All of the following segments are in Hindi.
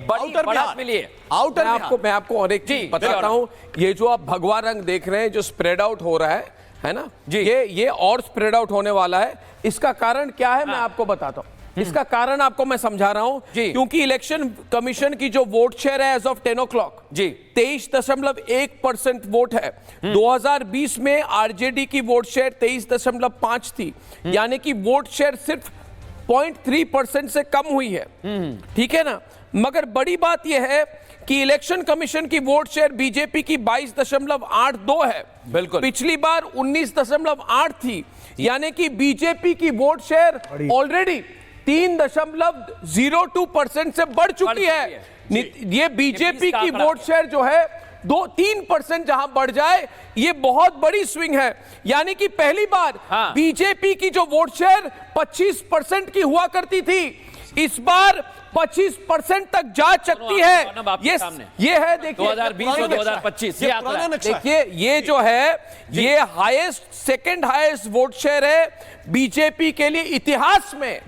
बढ़त मिली है। मैं आपको और एक चीज बताता हूँ, ये जो आप भगवा रंग देख रहे हैं जो स्प्रेड आउट हो रहा है ना जी, ये और स्प्रेड आउट होने वाला है। इसका कारण क्या है मैं आपको बताता हूँ। इसका कारण आपको मैं समझा रहा हूं, क्योंकि इलेक्शन कमीशन की जो वोट शेयर है एज ऑफ 10 o'clock जी 23.1% वोट है। 2020 में आरजेडी की वोट शेयर 23.5 थी, यानी कि वोट शेयर सिर्फ 0.3% से कम हुई है। ठीक है ना, मगर बड़ी बात यह है कि इलेक्शन कमीशन की वोट शेयर बीजेपी की 22.82 है। बिल्कुल, पिछली बार 19.8 थी, यानी कि बीजेपी की वोट शेयर ऑलरेडी 3.02% से बढ़ चुकी है। ये बीजेपी की वोट शेयर जो है 2-3% जहां बढ़ जाए, ये बहुत बड़ी स्विंग है। यानी कि पहली बार बीजेपी की जो वोट शेयर 25% की हुआ करती थी, इस बार 25% तक जा सकती है। ये है, देखिए 2020 और 2025 देखिए, ये जो है ये highest, second highest vote share है बीजेपी के लिए इतिहास में।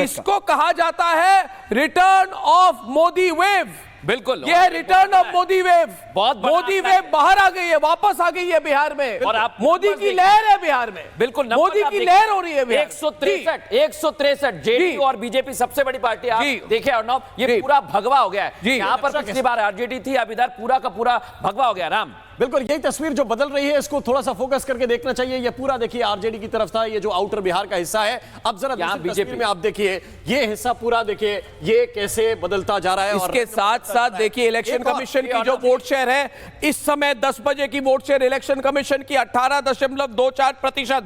इसको कहा जाता है रिटर्न ऑफ मोदी वेव। बिल्कुल, यह है return of Modi wave. Modi wave बाहर आ गई है, वापस आ गई है बिहार में, और आप मोदी की लहर है बिहार में। बिल्कुल, मोदी की लहर हो रही है। 163 जेडीयू और बीजेपी सबसे बड़ी पार्टी। आप देखिए अर्णव, ये पूरा भगवा हो गया है। यहाँ पर पिछली बार आरजेडी थी, अब इधर पूरा का पूरा भगवा हो गया। राम, बिल्कुल यही तस्वीर जो बदल रही है, इसको थोड़ा सा फोकस करके देखना चाहिए। ये पूरा देखिए आरजेडी की तरफ था, ये जो आउटर बिहार का हिस्सा है। अब जरा बीजेपी में आप देखिए, ये हिस्सा पूरा देखिए ये कैसे बदलता जा रहा है। इसके साथ साथ देखिए इलेक्शन कमीशन की जो वोट शेयर है इस समय 10 बजे की वोट शेयर इलेक्शन कमीशन की 18.24%,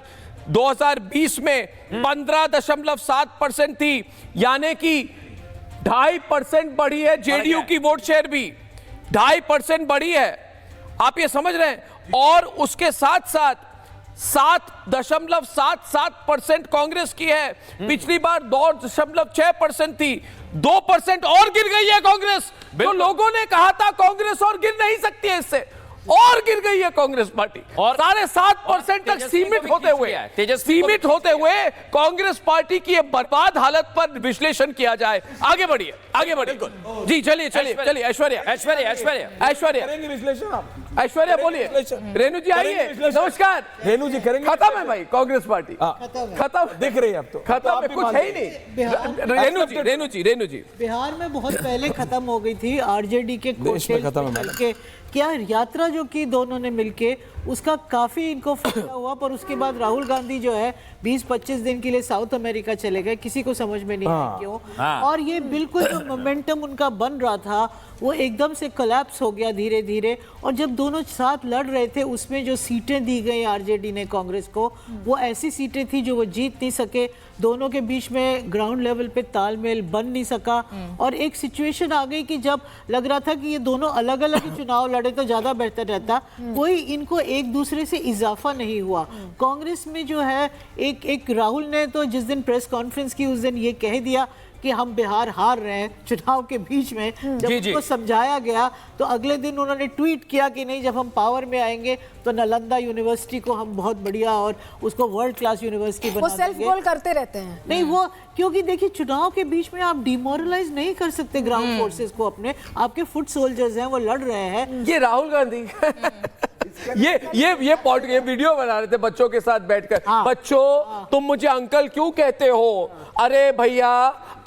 2020 में 15.7% थी, यानी कि 2.5% बढ़ी है। जेडीयू की वोट शेयर भी 2.5% बढ़ी है, आप ये समझ रहे हैं। और उसके साथ साथ 7.77% कांग्रेस की है। पिछली बार 2.6% थी, 2% और गिर गई है कांग्रेस। तो लोगों ने कहा था कांग्रेस और गिर नहीं सकती है, इससे और गिर गई है कांग्रेस पार्टी, और 7.5% तक सीमित होते हुए कांग्रेस पार्टी की बर्बाद हालत पर विश्लेषण किया जाए। आगे बढ़िए जी, चलिए ऐश्वर्या बोलिए। रेणु जी आइए, नमस्कार। रेणु जी करेंगे, खत्म है भाई कांग्रेस पार्टी, खत्म दिख रही है अब तो खत्म है, कुछ है ही नहीं। रेणु जी बिहार में बहुत पहले खत्म हो गई थी आरजेडी के कोटे क्या यात्रा जो की दोनों ने मिलके, उसका काफी इनको फायदा हुआ। पर उसके बाद राहुल गांधी जो है 20-25 दिन के लिए साउथ अमेरिका चले गए, किसी को समझ में नहीं आया क्यों। और ये बिल्कुल जो मोमेंटम उनका बन रहा था वो एकदम से कोलैप्स हो गया धीरे धीरे। और जब दोनों साथ लड़ रहे थे, उसमें जो सीटें दी गई आरजेडी ने कांग्रेस को, वो ऐसी सीटें थी जो वो जीत नहीं सके। दोनों के बीच में ग्राउंड लेवल पे तालमेल बन नहीं सका, और एक सिचुएशन आ गई कि जब लग रहा था कि ये दोनों अलग अलग चुनाव लड़े तो ज्यादा बेहतर रहता, कोई इनको एक दूसरे से इजाफा नहीं हुआ। कांग्रेस में जो है एक राहुल ने तो जिस दिन प्रेस कॉन्फ्रेंस की उस दिन ये कह दिया कि हम बिहार हार रहे हैं चुनाव के बीच में। जब उनको समझाया गया तो अगले दिन उन्होंने ट्वीट किया कि नहीं, जब हम पावर में आएंगे तो नालंदा यूनिवर्सिटी को हम बहुत बढ़िया और उसको वर्ल्ड क्लास यूनिवर्सिटी बना देंगे। वो सेल्फ गोल करते रहते हैं। नहीं, वो क्योंकि देखिए चुनाव के बीच में आप डिमोरलाइज नहीं कर सकते ग्राउंड फोर्सेस को अपने। आपके फुट सोल्जर्स हैं, वो लड़ रहे हैं। ये राहुल गांधी ये वीडियो बना रहे थे बच्चों के साथ बैठकर। बच्चों, तुम मुझे अंकल क्यों कहते हो? अरे भैया,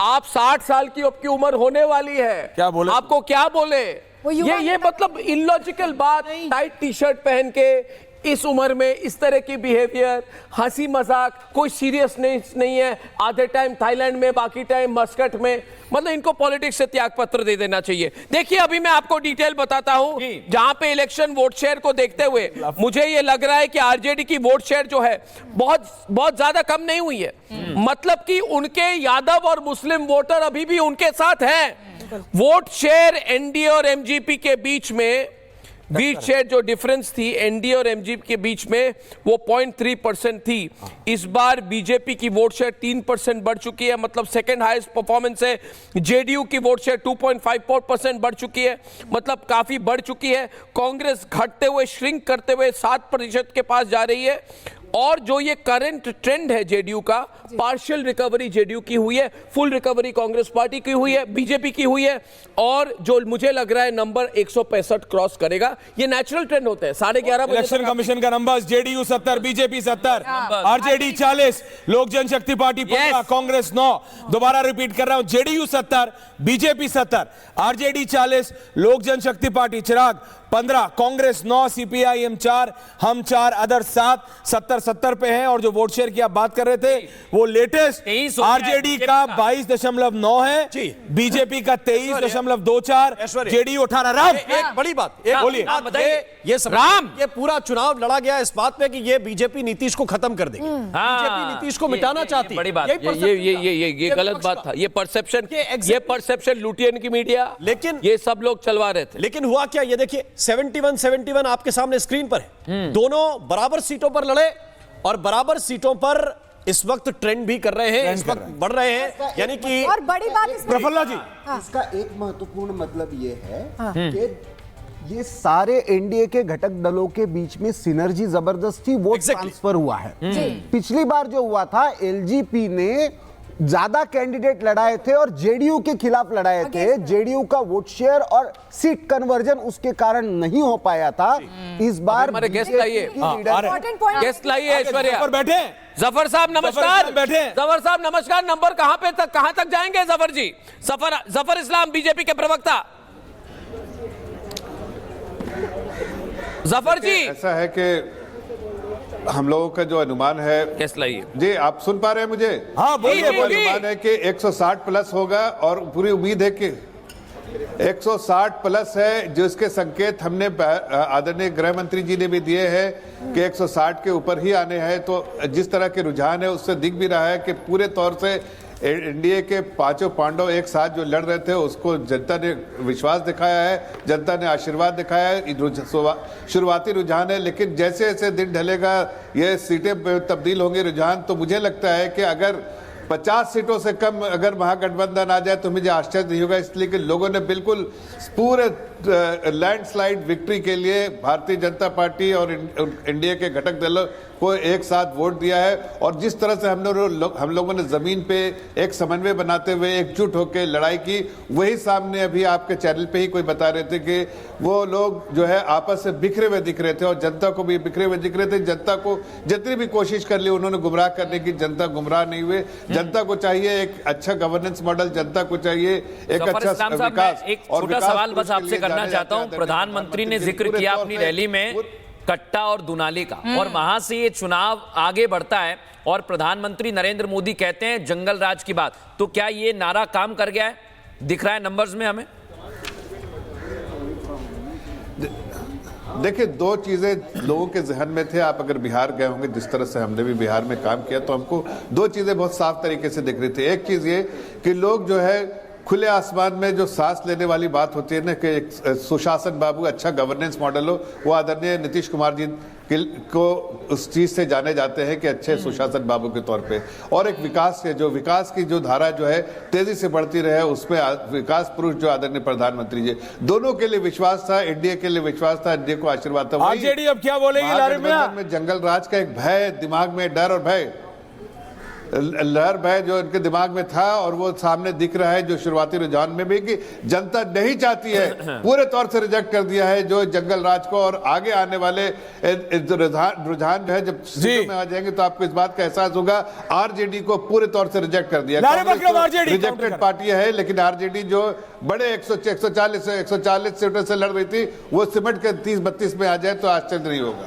आप 60 साल की आपकी उम्र होने वाली है, क्या बोले? आपको क्या बोले? ये मतलब इलॉजिकल बात। टाइट टी शर्ट पहन के इस उम्र में इस तरह की बिहेवियर, हंसी मजाक, कोई सीरियसनेस नहीं है। आधे टाइम थाईलैंड में, बाकी टाइम मस्कट में। मतलब इनको पॉलिटिक्स से त्याग पत्र दे देना चाहिए। देखिए, अभी मैं आपको डिटेल बताता हूं, जहां पे इलेक्शन वोट शेयर को देखते हुए मुझे ये लग रहा है कि आरजेडी की वोट शेयर जो है बहुत ज्यादा कम नहीं हुई है। मतलब कि उनके यादव और मुस्लिम वोटर अभी भी उनके साथ हैं। वोट शेयर एनडीए और एमजीपी के बीच में शेयर जो डिफरेंस थी एनडीए और एमजीपी के बीच में, वो 0.3% थी। इस बार बीजेपी की वोट शेयर 3% बढ़ चुकी है, मतलब सेकंड हाईएस्ट परफॉर्मेंस है। जेडीयू की वोट शेयर 2.54% बढ़ चुकी है, मतलब काफी बढ़ चुकी है। कांग्रेस घटते हुए, श्रिंक करते हुए 7% के पास जा रही है। और जो ये करंट ट्रेंड है जेडीयू का, पार्शियल रिकवरी जेडीयू की हुई है, फुल रिकवरी कांग्रेस पार्टी की हुई है, बीजेपी की हुई है, और जो मुझे लग रहा है नंबर 165 क्रॉस करेगा। ये नेचुरल ट्रेंड होते हैं। 11:30 बजे इलेक्शन कमीशन का नंबर जेडीयू 70, बीजेपी 70, आरजेडी 40, लोक जनशक्ति पार्टी 15, कांग्रेस 9। दोबारा रिपीट कर रहा हूं, जेडीयू 70, बीजेपी 70, आरजेडी 40, लोक जनशक्ति पार्टी चिराग 15, कांग्रेस 9, सीपीआईएम 4, हम 4, अदर 7, 70 पे हैं। और जो वोट शेयर की आप बात कर रहे थे वो लेटेस्ट आरजेडी का 22.9 है, बीजेपी का 23.24, जेडीयू 18। राम, एक बड़ी बात, एक बोलिए, ये पूरा चुनाव लड़ा गया इस बात पे कि ये बीजेपी नीतीश को खत्म कर देगी, बीजेपी नीतीश को मिटाना चाहती है। बड़ी बात, ये गलत बात था। ये परसेप्शन लुटियन की मीडिया, लेकिन ये सब लोग चलवा रहे थे। लेकिन हुआ क्या, ये देखिए 71 आपके सामने स्क्रीन पर है। दोनों बराबर सीटों पर लड़े और बराबर सीटों पर इस वक्त ट्रेंड भी कर रहे हैं, इस वक्त बढ़ रहे हैं। यानी कि और बड़ी बात प्रफुल्ला जी, इसका एक महत्वपूर्ण मतलब ये है कि ये सारे एनडीए के घटक दलों के बीच में सिनर्जी जबरदस्त थी, वोट ट्रांसफर हुआ है। पिछली बार जो हुआ था, एलजीपी ने ज्यादा कैंडिडेट लड़ाए थे और जेडीयू के खिलाफ लड़ाए थे। जेडीयू का वोट शेयर और सीट कन्वर्जन उसके कारण नहीं हो पाया था। इस बार हमारे गेस्ट लाइए, गेस्ट लाइए ऐश्वर्या बैठे जफर साहब, नमस्कार। बैठे जफर साहब नमस्कार। नंबर कहां तक जाएंगे जफर जी? जफर इस्लाम, बीजेपी के प्रवक्ता। जफर जी, ऐसा है कि हम लोगों का जो अनुमान है, गेस्ट लाइए जी आप सुन पा रहे हैं मुझे? हाँ बोलिए। वो अनुमान है कि 160 प्लस होगा और पूरी उम्मीद है कि 160 प्लस है, जिसके संकेत हमने आदरणीय गृह मंत्री जी ने भी दिए हैं कि 160 के ऊपर ही आने हैं। तो जिस तरह के रुझान है उससे दिख भी रहा है कि पूरे तौर से एनडीए के पांचों पांडव एक साथ जो लड़ रहे थे उसको जनता ने विश्वास दिखाया है, जनता ने आशीर्वाद दिखाया है। शुरुआती रुझान है, लेकिन जैसे जैसे दिन ढलेगा ये सीटें तब्दील होंगे रुझान, तो मुझे लगता है कि अगर 50 सीटों से कम अगर महागठबंधन आ जाए तो मुझे आश्चर्य नहीं होगा, इसलिए कि लोगों ने बिल्कुल पूरे लैंडस्लाइड विक्ट्री के लिए भारतीय जनता पार्टी और एनडीए के घटक दलों को एक साथ वोट दिया है। और जिस तरह से हम लोगों ने जमीन पे एक समन्वय बनाते हुए एकजुट होकर लड़ाई की, वही सामने अभी आपके चैनल पे ही कोई बता रहे थे कि वो लोग जो है आपस से बिखरे हुए दिख रहे थे और जनता को भी बिखरे हुए दिख रहे थे। जनता को जितनी भी कोशिश कर ली उन्होंने गुमराह करने की, जनता गुमराह नहीं हुए। जनता को चाहिए एक अच्छा गवर्नेंस मॉडल, जनता को चाहिए एक अच्छा विकास। एक छोटा सवाल बस आपसे करना चाहता हूं। प्रधानमंत्री ने जिक्र किया अपनी रैली में कट्टा और दुनाली का, और वहां से ये चुनाव आगे बढ़ता है और प्रधानमंत्री नरेंद्र मोदी कहते हैं जंगल राज की बात। तो क्या ये नारा काम कर गया है? दिख रहा है नंबर्स में हमें? देखिए, दो चीजें लोगों के जहन में थे। आप अगर बिहार गए होंगे, जिस तरह से हमने भी बिहार में काम किया, तो हमको दो चीजें बहुत साफ तरीके से दिख रही थी। एक चीज ये कि लोग जो है खुले आसमान में जो सांस लेने वाली बात होती है ना कि एक सुशासन बाबू, अच्छा गवर्नेंस मॉडल हो, वो आदरणीय नीतीश कुमार जी को उस चीज से जाने जाते हैं कि अच्छे सुशासन बाबू के तौर पे। और एक विकास की जो धारा जो है तेजी से बढ़ती रहे, उसमें विकास पुरुष जो आदरणीय प्रधानमंत्री जी, दोनों के लिए विश्वास था, एनडीए के लिए विश्वास था, एनडीए को आशीर्वाद था। आरजेडी अब क्या बोलेगी? महागठबंधन में जंगल राज का एक भय, दिमाग में डर और भय, लहर भय जो इनके दिमाग में था, और वो सामने दिख रहा है जो शुरुआती रुझान में भी कि जनता नहीं चाहती है, पूरे तौर से रिजेक्ट कर दिया है जो जंगल राज को। और आगे आने वाले रुझान जो है जब सीटों में आ जाएंगे तो आपको इस बात का एहसास होगा, आरजेडी को पूरे तौर से रिजेक्ट कर दिया। रिजेक्टेड पार्टी है, लेकिन आरजेडी जो बड़े 140 सीटों से लड़ रही थी, वो सिमट के 30-32 में आ जाए तो आश्चर्य नहीं होगा।